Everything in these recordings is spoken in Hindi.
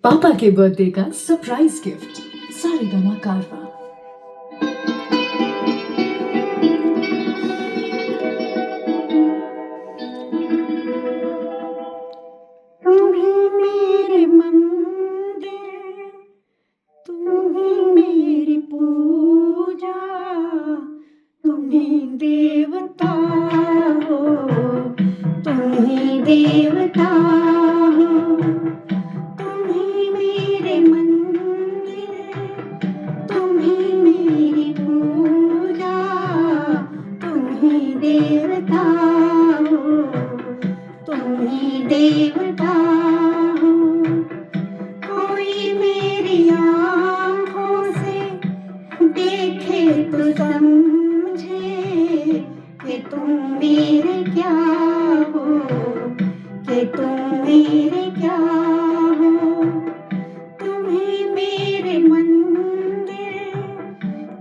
पापा के बर्थडे का सरप्राइज गिफ्ट सारेगामा कारवा। तुम ही मेरे मंदिर, तुम ही मेरी पूजा, तुम ही देवता हो, तुम ही देवता हो। तुम ही मेरे मंदिर, तुम ही मेरी पूजा, तुम ही देवता हो, तुम ही देवता हो। कोई मेरी आँखों से देखे तो समझे कि तुम मेरे क्या हो, कि तुम मेरे क्या हो। तुम ही मेरे मंदिर,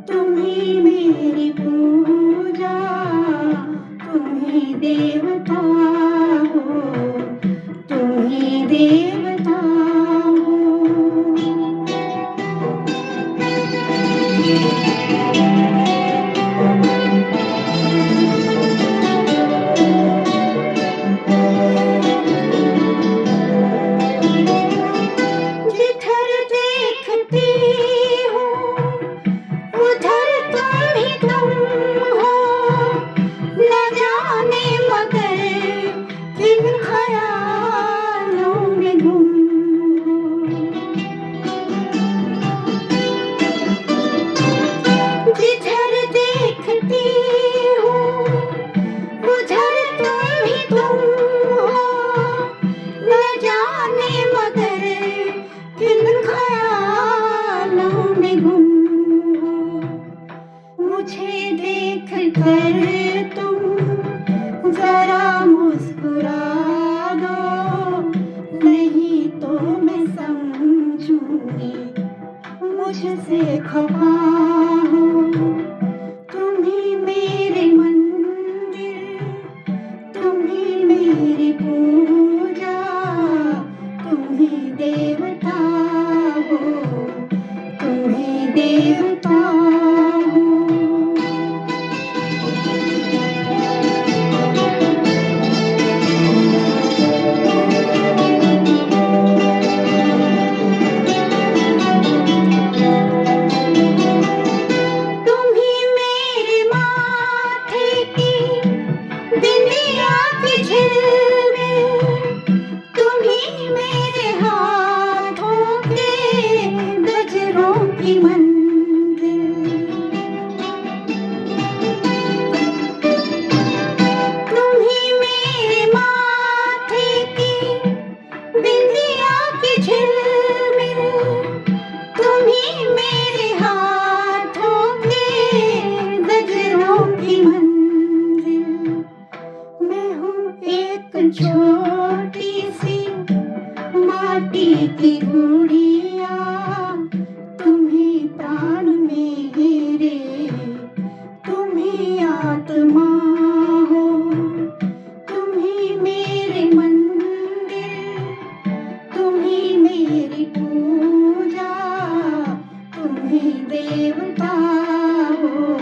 तुम ही मेरी पूजा, तुम ही देवता हो, तुम ही देवता हो। जिधर देखती हूँ उधर तुम ही तुम हो, न जाने मगर किन ख्यालों में गुम हो। जिधर देखती हूँ उधर तुम ही तुम हो, न जाने मगर किन ख्यालों में गुम हो। मुझे देख कर तुम जरा मुस्कुरा दो, नहीं तो मैं समझूंगी मुझसे खफा हो। तुम ही मेरे मंदिर, तुम ही मेरी पूजा, तुम ही देवता हो, तुम ही देवता हो। तुम ही मेरे माथे की बिंदिया की झिलमिल, तुम ही मेरे हाथों के गजरों की मंजिल। तुम ही मेरे माथे की बिंदिया की झिलमिल, तुम ही मेरे हाथों के गजरों की मंजिल। मैं हूँ एक छोटी सी माटी की गुड़िया, तुम ही प्राण मेरे, तुम ही आत्मा हो। तुम ही मेरे मंदिर, तुम ही मेरी पूजा, तुम ही देवता हो,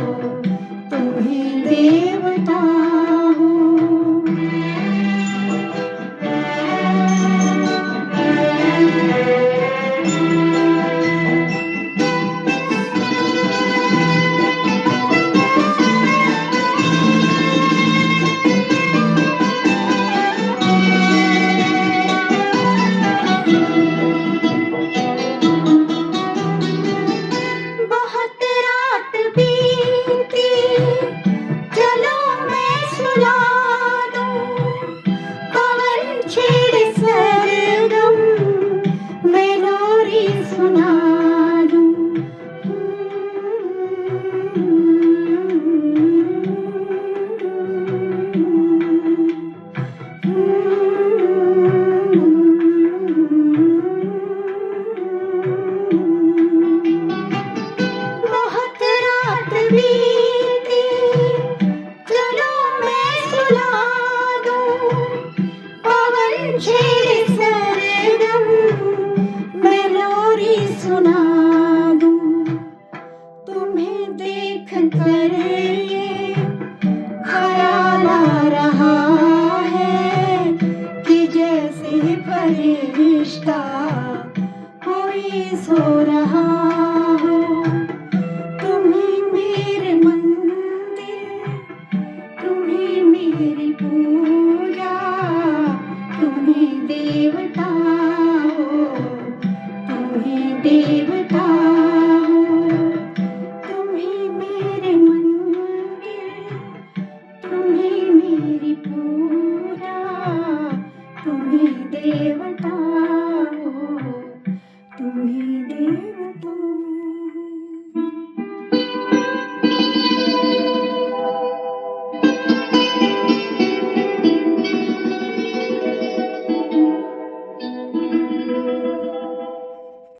तुम ही देवता हो। बहुत रात बीती, चलो मैं सुला दूं, पवन छेड़े सरगम, मैं लोरी सुना दूं। बहुत रात बीती, चलो मैं सुला दूं, पवन छेड़े सरगम, मैं पाणी देवता